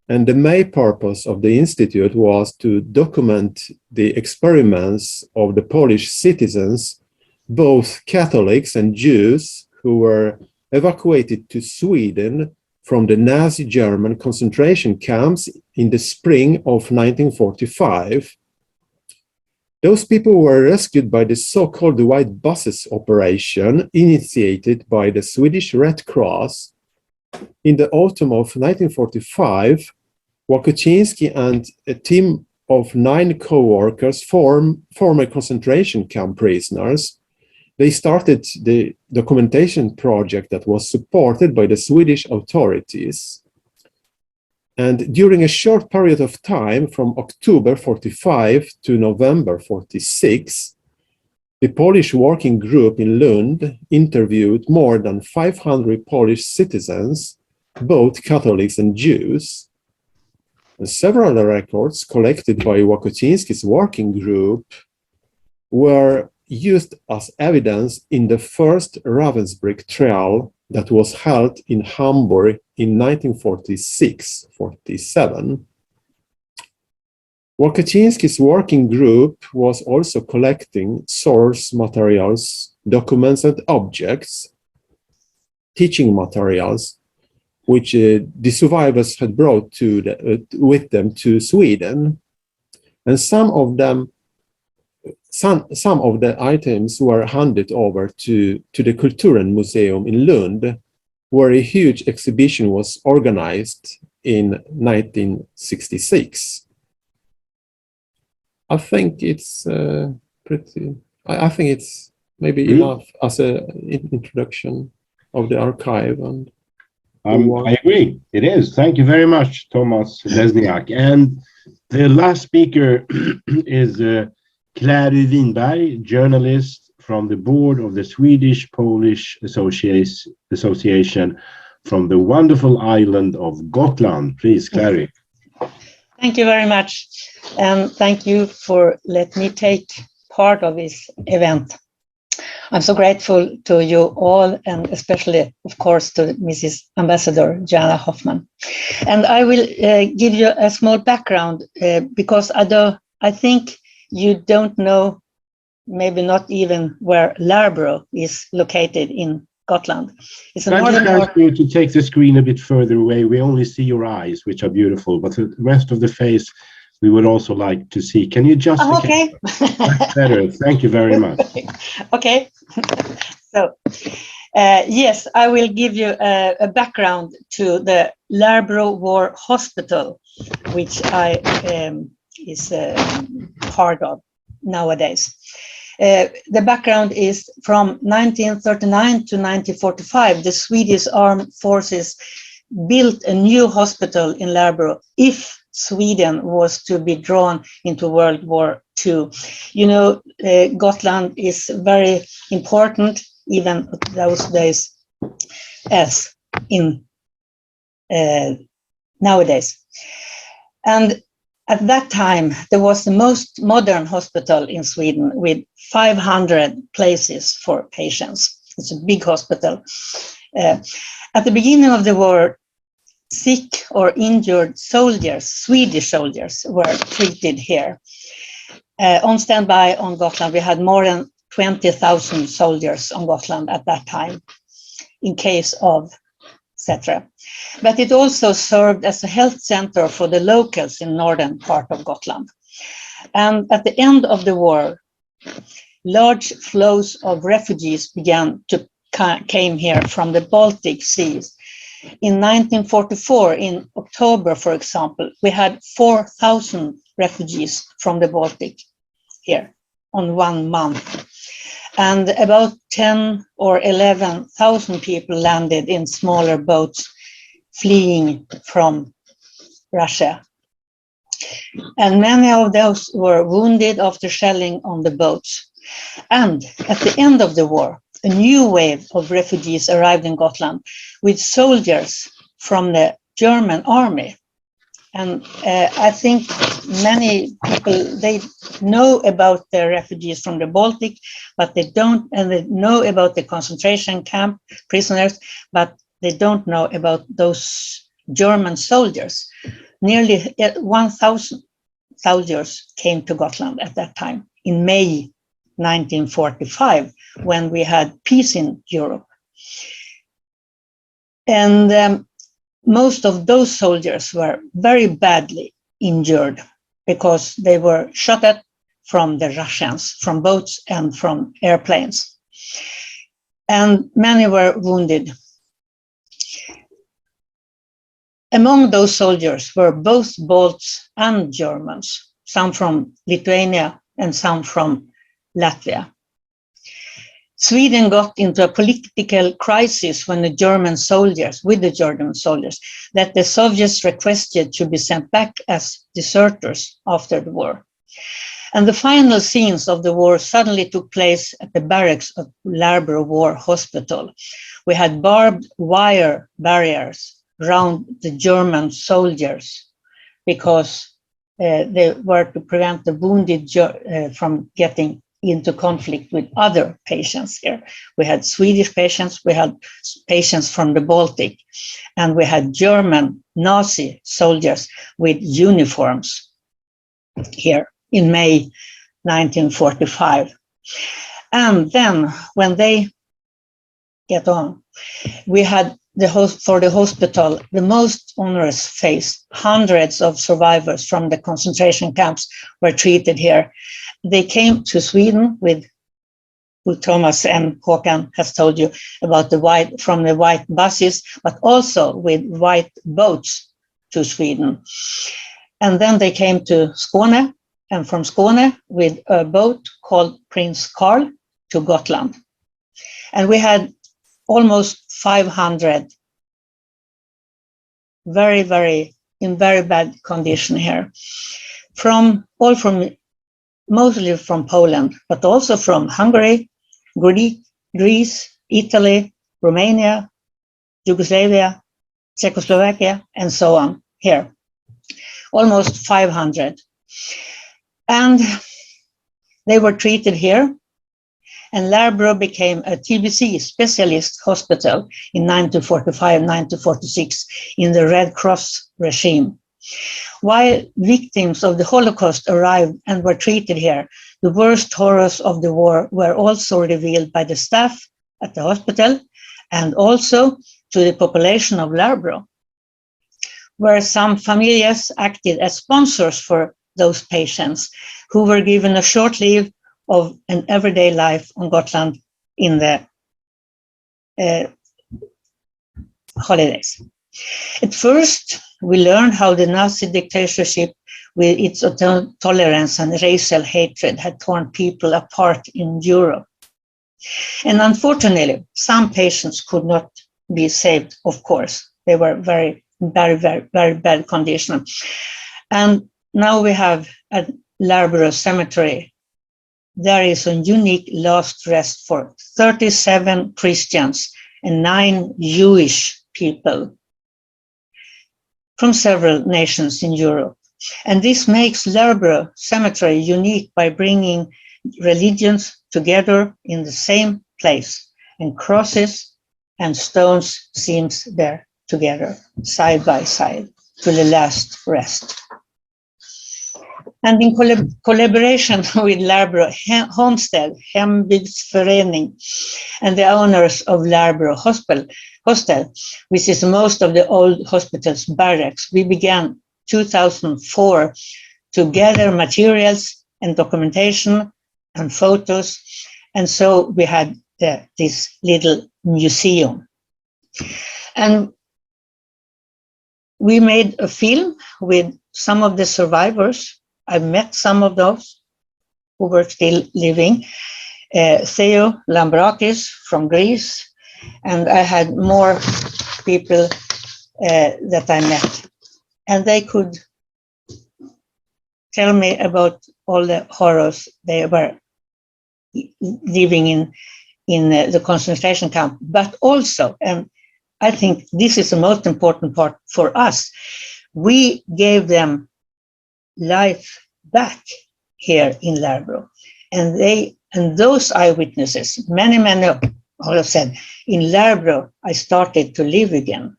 and the main purpose of the institute was to document the experiments of the Polish citizens, both Catholics and Jews, who were evacuated to Sweden from the Nazi German concentration camps in the spring of 1945. Those people were rescued by the so-called White Buses operation initiated by the Swedish Red Cross. In the autumn of 1945, Łakoczyński and a team of 9 co-workers, former concentration camp prisoners, they started the documentation project that was supported by the Swedish authorities. And during a short period of time, from October 45 to November 46, the Polish working group in Lund interviewed more than 500 Polish citizens, both Catholics and Jews. And several records collected by Łakoczyński's working group were used as evidence in the first Ravensbrück trial that was held in Hamburg in 1946-47. Łakoczyński's working group was also collecting source materials, documents and objects, teaching materials, which the survivors had brought with them to Sweden. And some of the items were handed over to the Kulturen Museum in Lund, where a huge exhibition was organized in 1966. I think it's I think it's maybe enough as an introduction of the archive. And I agree. It is. Thank you very much, Thomas Lesniak. And the last speaker is Clary Winberg, journalist from the board of the Swedish-Polish Association from the wonderful island of Gotland. Please, Clary. Thank you very much. And thank you for letting me take part of this event. I'm so grateful to you all, and especially, of course, to Mrs. Ambassador Jana Hoffman. And I will give you a small background because I think you don't know, maybe not even where Larbro is located in Gotland. It's a northern I just ask you to take the screen a bit further away. We only see your eyes, which are beautiful, but the rest of the face we would also like to see. Can you just? Okay. That's better. Thank you very much. Okay. So, yes, I will give you a background to the Larbro War Hospital, which I is part of nowadays. The background is from 1939 to 1945, the Swedish Armed Forces built a new hospital in Larbro if Sweden was to be drawn into World War II. You know, Gotland is very important, even those days, as in nowadays. And at that time, there was the most modern hospital in Sweden with 500 places for patients. It's a big hospital. At the beginning of the war, sick or injured soldiers, Swedish soldiers, were treated here. On standby on Gotland, we had more than 20,000 soldiers on Gotland at that time, in case of etc. But it also served as a health center for the locals in northern part of Gotland. And at the end of the war, large flows of refugees came here from the Baltic seas. In 1944, in October, for example, we had 4,000 refugees from the Baltic here on 1 month. And about 10 or 11,000 people landed in smaller boats fleeing from Russia. And many of those were wounded after shelling on the boats. And at the end of the war, a new wave of refugees arrived in Gotland with soldiers from the German army. And I think many people, they know about the refugees from the Baltic, but they don't, and they know about the concentration camp prisoners, but they don't know about those German soldiers. Nearly 1,000 soldiers came to Gotland at that time in May 1945, when we had peace in Europe. And most of those soldiers were very badly injured because they were shot at from the Russians, from boats and from airplanes. And many were wounded. Among those soldiers were both Balts and Germans, some from Lithuania and some from Latvia. Sweden got into a political crisis when the German soldiers, that the Soviets requested to be sent back as deserters after the war. And the final scenes of the war suddenly took place at the barracks of Larbro War Hospital. We had barbed wire barriers around the German soldiers because they were to prevent the wounded from getting into conflict with other patients here. We had Swedish patients, we had patients from the Baltic, and we had German Nazi soldiers with uniforms here in May 1945. And then when they get on, we had for the hospital, the most onerous phase. Hundreds of survivors from the concentration camps were treated here. They came to Sweden with who Thomas and Håkan has told you about from the white buses, but also with white boats to Sweden. And then they came to Skåne, and from Skåne with a boat called Prince Carl to Gotland. And we had almost 500 in very bad condition here, mostly from Poland, but also from Hungary, Greece, Italy, Romania, Yugoslavia, Czechoslovakia, and so on here. Almost 500. And they were treated here. And Larbro became a TBC specialist hospital in 1945, 1946 in the Red Cross regime. While victims of the Holocaust arrived and were treated here, the worst horrors of the war were also revealed by the staff at the hospital and also to the population of Larbro, where some familias acted as sponsors for those patients who were given a short leave of an everyday life on Gotland in the holidays. At first, we learned how the Nazi dictatorship, with its tolerance and racial hatred, had torn people apart in Europe. And unfortunately, some patients could not be saved, of course. They were very bad condition. And now we have at Larbro Cemetery, there is a unique last rest for 37 Christians and 9 Jewish people from several nations in Europe. And this makes Larbro Cemetery unique by bringing religions together in the same place, and crosses and stones seems there together, side by side, to the last rest. And in collaboration with Larbro Homestead, Hembygdsförening, and the owners of Larbro Hostel, which is most of the old hospital's barracks, we began 2004 to gather materials and documentation and photos And so we had this little museum. And we made a film with some of the survivors. I met some of those who were still living. Theo Lambrakis from Greece, and I had more people that I met. And they could tell me about all the horrors they were living in the concentration camp, but also, and I think this is the most important part for us, we gave them life back here in Larbro. And those eyewitnesses, many all have said, in Larbro, I started to live again.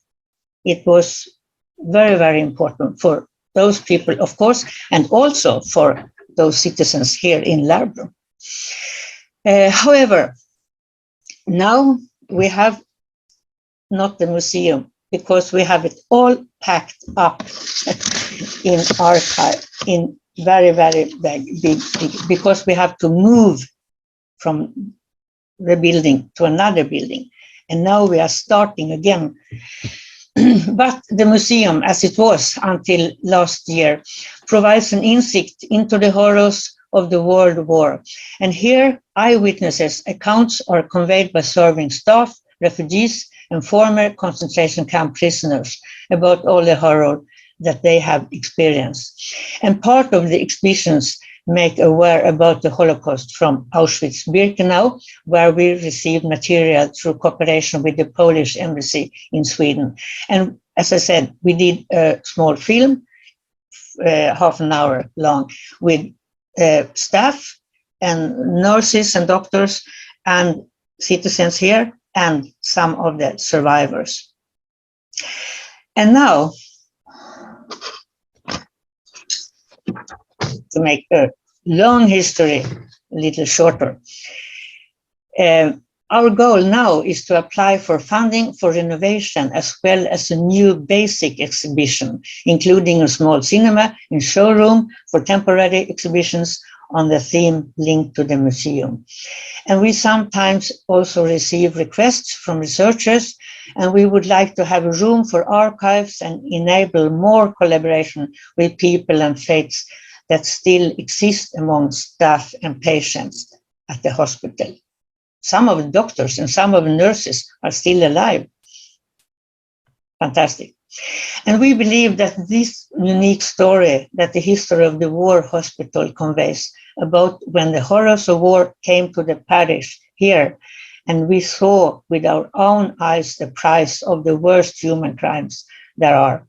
It was very, very important for those people, of course, and also for those citizens here in Larbro. However, now we have not the museum, because we have it all packed up in archive, in very, very big, because we have to move from the building to another building. And now we are starting again. But the museum, as it was until last year, provides an insight into the horrors of the World War. And here, eyewitnesses' accounts are conveyed by serving staff, refugees, and former concentration camp prisoners about all the horror that they have experienced. And part of the exhibitions make aware about the Holocaust from Auschwitz-Birkenau, where we received material through cooperation with the Polish embassy in Sweden. And as I said, we did a small film, half an hour long, with staff and nurses and doctors and citizens here and some of the survivors. And now, to make a long history a little shorter, our goal now is to apply for funding for renovation as well as a new basic exhibition, including a small cinema and showroom for temporary exhibitions on the theme linked to the museum. And we sometimes also receive requests from researchers, and we would like to have a room for archives and enable more collaboration with people and faiths that still exist among staff and patients at the hospital. Some of the doctors and some of the nurses are still alive. Fantastic. And we believe that this unique story that the history of the war hospital conveys about when the horrors of war came to the parish here, and we saw with our own eyes the price of the worst human crimes there are.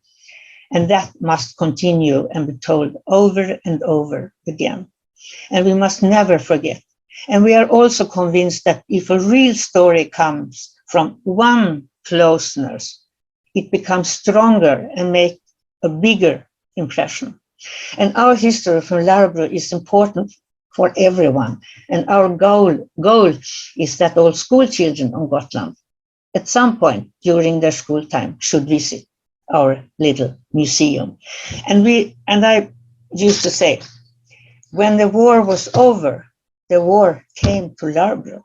And that must continue and be told over and over again. And we must never forget. And we are also convinced that if a real story comes from one close nurse, it becomes stronger and makes a bigger impression. And our history from Larbro is important for everyone. And our goal is that all school children on Gotland at some point during their school time should visit our little museum. And I used to say, when the war was over, the war came to Larbro,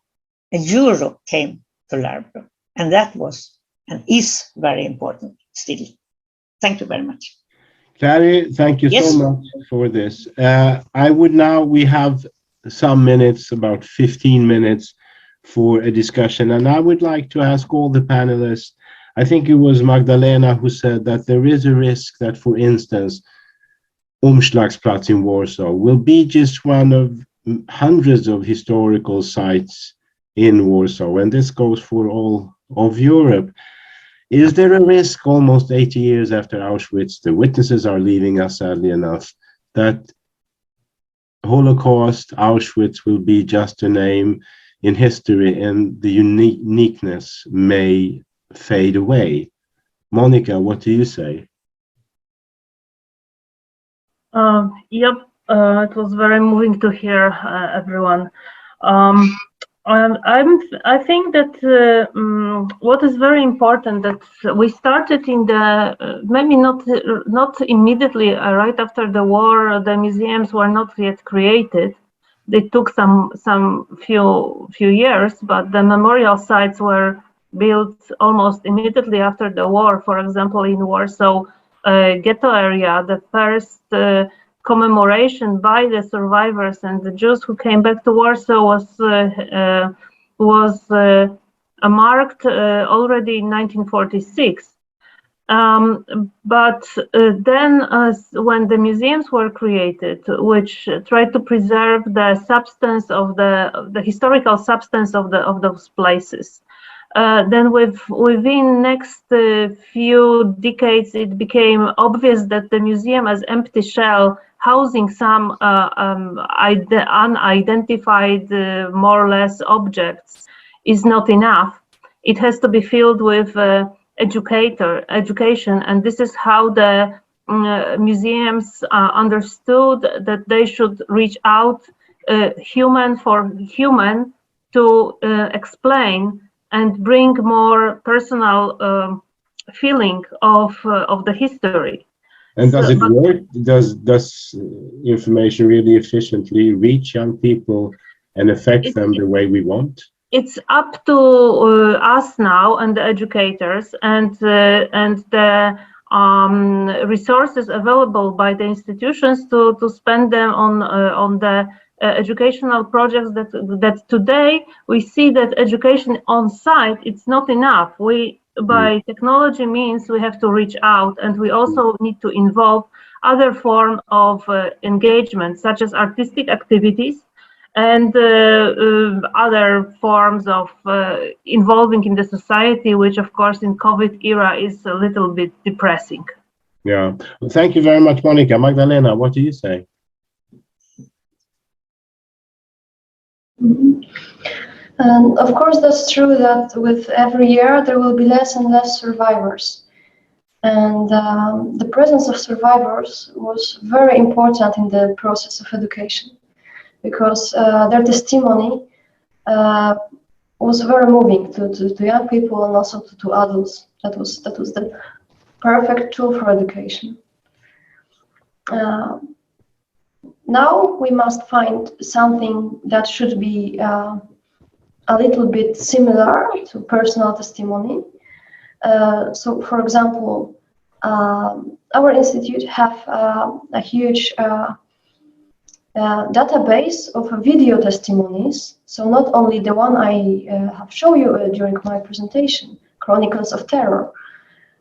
and Europe came to Larbro. And that was and is very important still. Thank you very much. Clary, thank you so much for this. We have some minutes, about 15 minutes for a discussion. And I would like to ask all the panelists, I think it was Magdalena who said that there is a risk that, for instance, Omslagsplatz in Warsaw will be just one of hundreds of historical sites in Warsaw. And this goes for all of Europe. Is there a risk almost 80 years after Auschwitz, the witnesses are leaving us sadly enough, that Holocaust, Auschwitz will be just a name in history and the uniqueness may fade away? Monica, what do you say? It was very moving to hear everyone. I think that what is very important that we started in the maybe not immediately right after the war. The museums were not yet created, it took some few years, but the memorial sites were built almost immediately after the war. For example, in Warsaw ghetto area, the first commemoration by the survivors and the Jews who came back to Warsaw was marked already in 1946. But then when the museums were created, which tried to preserve the substance of the historical substance of those places, then within next few decades, it became obvious that the museum as empty shell housing some unidentified, more or less objects is not enough. It has to be filled with education, and this is how the museums understood that they should reach out human for human to explain and bring more personal feeling of the history. And does it work? Does information really efficiently reach young people and affect them the way we want? It's up to us now and the educators and the resources available by the institutions to spend them on the educational projects that today we see that education on site, it's not enough. By technology means we have to reach out, and we also need to involve other forms of engagement, such as artistic activities and other forms of involving in the society, which of course in COVID era is a little bit depressing. Yeah, well, thank you very much, Monica. Magdalena, what do you say? And of course, that's true that with every year there will be less and less survivors. And the presence of survivors was very important in the process of education, because their testimony was very moving to young people and also to adults. That was the perfect tool for education. Now we must find something that should be a little bit similar to personal testimony. So, for example, our institute have a huge database of video testimonies. So not only the one I have shown you during my presentation, Chronicles of Terror,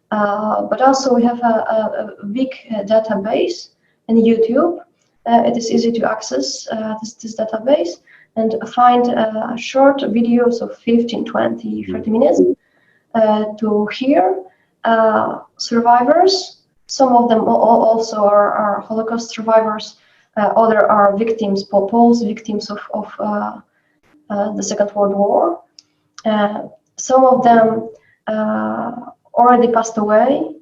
but also we have a big database in YouTube. It is easy to access this database and find short videos of 15, 20, 30 minutes to hear survivors. Some of them also are Holocaust survivors. Other are victims, Poles, victims of the Second World War. Some of them already passed away.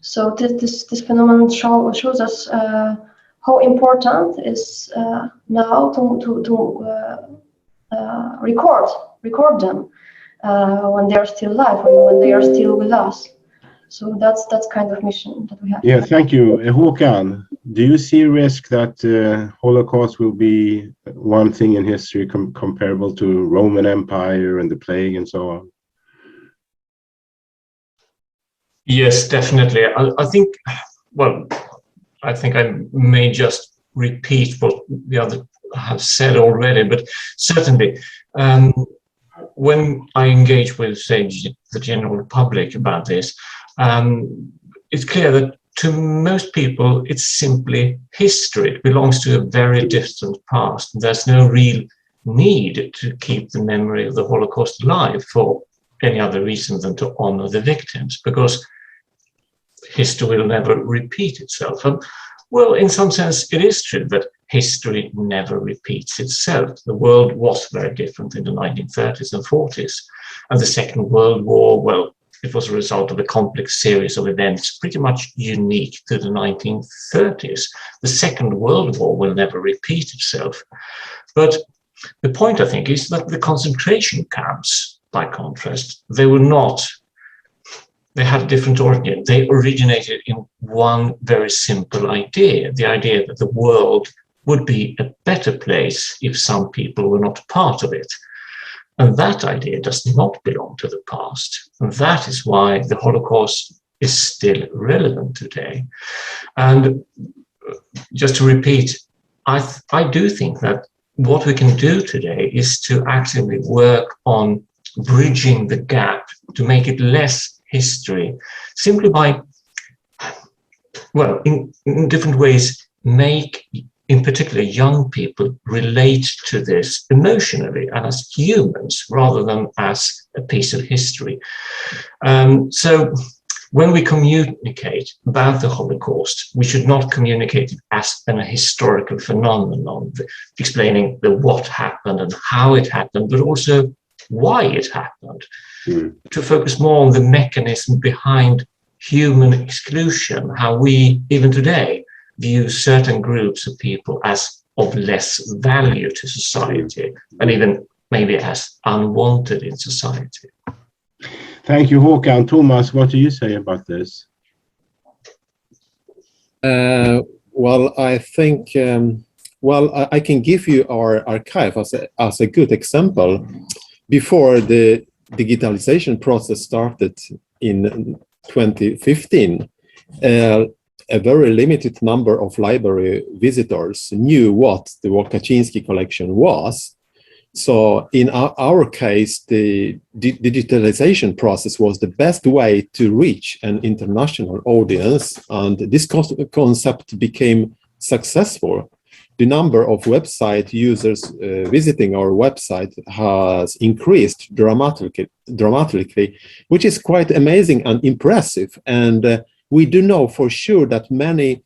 So this phenomenon shows us how important is now to record them when they are still alive, when they are still with us. So that's kind of mission that we have. Yeah, thank you. Håkan, do you see a risk that Holocaust will be one thing in history comparable to Roman Empire and the plague and so on? Yes, definitely. I think, well, I think I may just repeat what the others have said already, but certainly when I engage with, say, the general public about this, it's clear that to most people, it's simply history. It belongs to a very distant past. There's no real need to keep the memory of the Holocaust alive for any other reason than to honor the victims, because history will never repeat itself. And, well, in some sense, it is true that history never repeats itself. The world was very different in the 1930s and 40s. And the Second World War, well, it was a result of a complex series of events pretty much unique to the 1930s. The Second World War will never repeat itself. But the point, I think, is that the concentration camps, by contrast, they had a different origin. They originated in one very simple idea, the idea that the world would be a better place if some people were not part of it. And that idea does not belong to the past. And that is why the Holocaust is still relevant today. And just to repeat, I do think that what we can do today is to actively work on bridging the gap, to make it less history, simply by, well, in different ways, make, in particular, young people relate to this emotionally and as humans rather than as a piece of history. So when we communicate about the Holocaust, we should not communicate it as an historical phenomenon, explaining the what happened and how it happened, but also why it happened, to focus more on the mechanism behind human exclusion, how we, even today, view certain groups of people as of less value to society, and even maybe as unwanted in society. Thank you, Håkan. Thomas, what do you say about this? Well, I think, I can give you our archive as a good example. Before the digitalization process started in 2015, a very limited number of library visitors knew what the Wakaczynski collection was. So in our case, the digitalization process was the best way to reach an international audience, and this concept became successful. The number of website users visiting our website has increased dramatically, which is quite amazing and impressive. And we do know for sure that many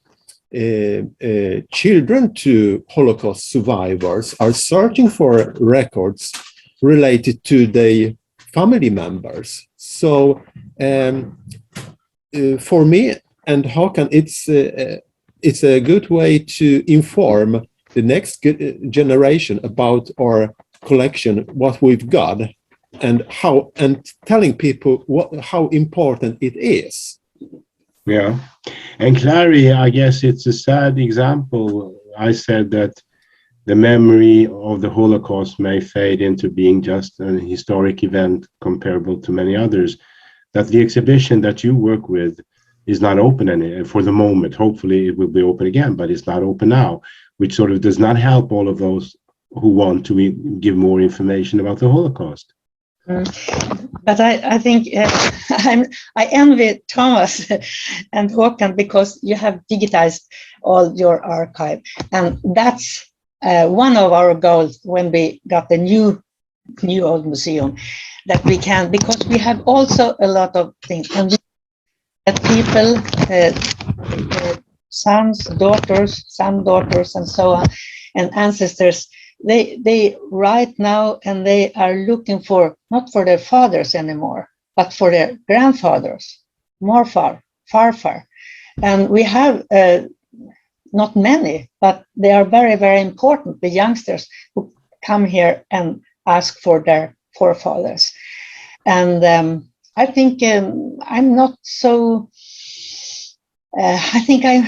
children to Holocaust survivors are searching for records related to their family members. So for me and Håkan, it's a good way to inform the next generation about our collection, what we've got, and telling people how important it is. Yeah. And Clary, I guess it's a sad example. I said that the memory of the Holocaust may fade into being just a historic event comparable to many others, that the exhibition that you work with is not open for the moment. Hopefully it will be open again, but it's not open now, which sort of does not help all of those who want to give more information about the Holocaust. But I think I envy Thomas and Håkan because you have digitized all your archive, and that's one of our goals when we got the new old museum, that we can, because we have also a lot of things, and that people, sons, daughters, and so on, and ancestors. They write now, and they are looking for, not for their fathers anymore, but for their grandfathers, far. And we have not many, but they are very, very important, the youngsters who come here and ask for their forefathers. And I think I'm not so, I think I'm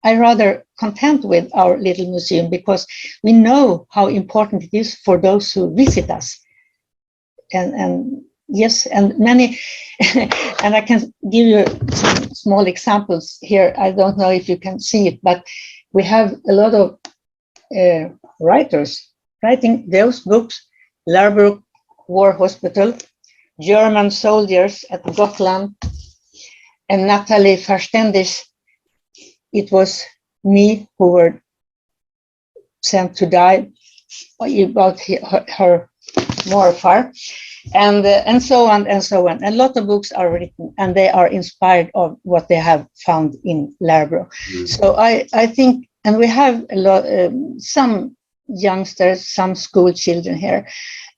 rather content with our little museum, because we know how important it is for those who visit us. And yes, and many, and I can give you some small examples here. I don't know if you can see it, but we have a lot of writers writing those books: Larbro War Hospital, German soldiers at Gotland, and Natalie Verständig. It was me who were sent to die, about her warfare, and so on and so on. A lot of books are written, and they are inspired of what they have found in Larbro. So I think, and we have a lot, some youngsters, some school children here,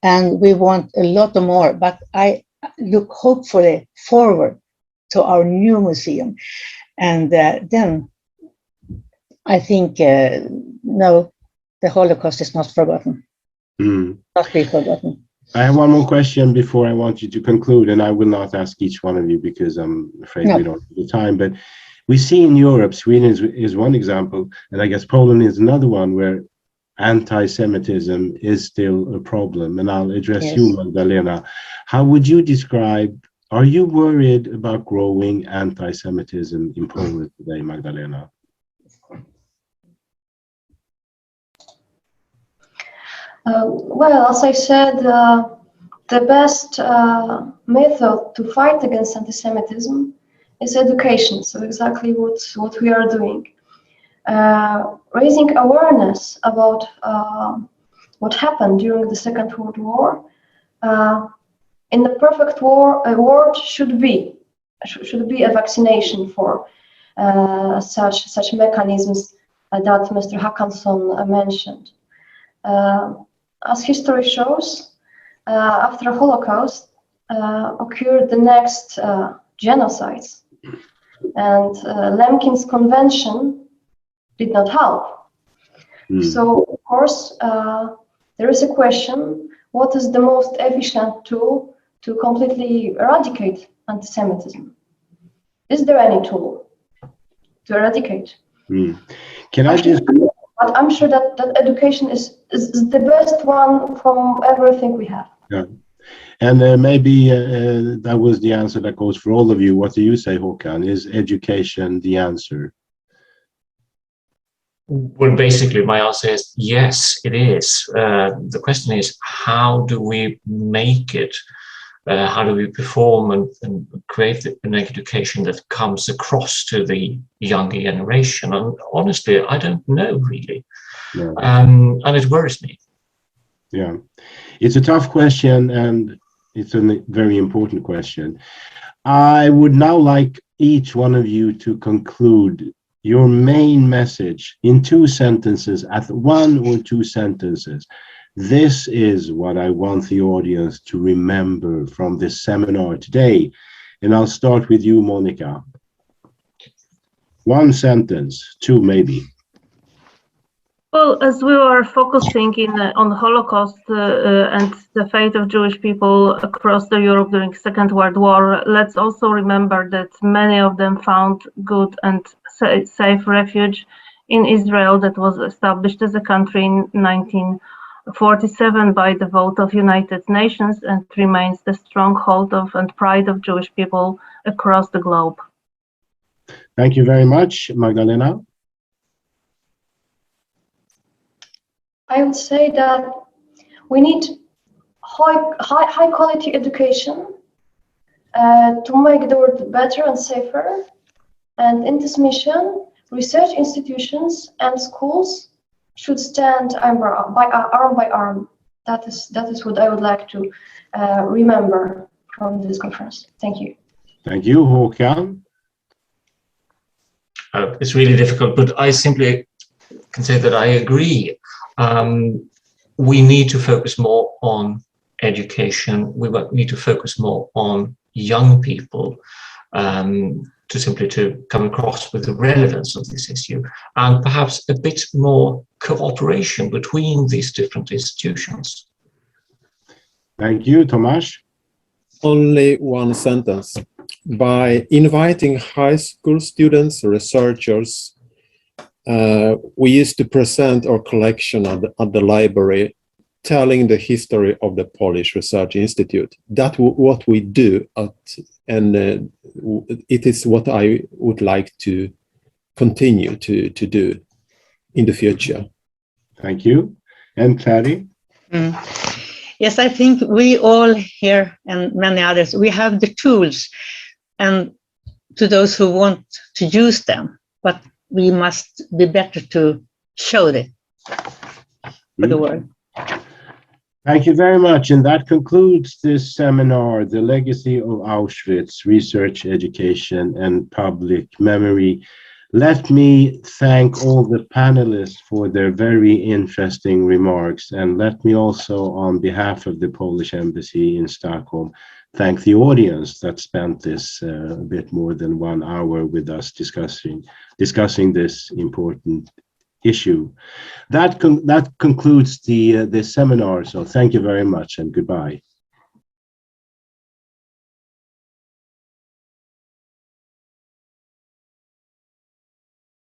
and we want a lot more. But I look hopefully forward to our new museum, and then I think no, the Holocaust is not forgotten. Not be forgotten. I have one more question before I want you to conclude, and I will not ask each one of you because I'm afraid we don't have the time. But we see in Europe, Sweden is one example, and I guess Poland is another one where anti-Semitism is still a problem. And I'll address you, Magdalena. How would you describe, are you worried about growing anti-Semitism in Poland today, Magdalena? Well, as I said, the best method to fight against anti-Semitism is education. So exactly what we are doing. Raising awareness about what happened during the Second World War. In the perfect world should be a vaccination for such mechanisms that Mr. Håkansson mentioned. As history shows, after Holocaust occurred the next genocides, and Lamkin's convention did not help. So, of course, there is a question, what is the most efficient tool to completely eradicate anti-Semitism? Is there any tool to eradicate? Can I just... But I'm sure that education is the best one from everything we have. Yeah. And maybe that was the answer that goes for all of you. What do you say, Håkan? Is education the answer? Well, basically, my answer is yes, it is. The question is, how do we make it? How do we perform and create an education that comes across to the younger generation? And honestly, I don't know really. Yeah. And it worries me. Yeah, it's a tough question, and it's a very important question. I would now like each one of you to conclude your main message in 2 sentences, at 1 or 2 sentences. This is what I want the audience to remember from this seminar today. And I'll start with you, Monica. 1 sentence, 2 maybe. Well, as we were focusing on the Holocaust and the fate of Jewish people across Europe during Second World War, let's also remember that many of them found good and safe refuge in Israel, that was established as a country in 1947 by the vote of United Nations, and remains the stronghold of and pride of Jewish people across the globe. Thank you very much, Magdalena. I would say that we need high quality education to make the world better and safer. And in this mission, research institutions and schools should stand arm by arm. That is what I would like to remember from this conference. Thank you. Thank you, Håkan. It's really difficult, but I simply can say that I agree. We need to focus more on education. We need to focus more on young people to come across with the relevance of this issue, and perhaps a bit more cooperation between these different institutions. Thank you, Tomasz. Only 1 sentence. By inviting high school students, researchers, we used to present our collection at the library, telling the history of the Polish Research Institute. That's what we do, and it is what I would like to continue to do in the future. Thank you. And Clary? Yes, I think we all here and many others, we have the tools, and to those who want to use them, but we must be better to show it for the world. Thank you very much. And that concludes this seminar, The Legacy of Auschwitz, Research, Education, and Public Memory. Let me thank all the panelists for their very interesting remarks. And let me also, on behalf of the Polish Embassy in Stockholm, thank the audience that spent this a bit more than 1 hour with us discussing this important issue. That concludes the seminar. So thank you very much and goodbye.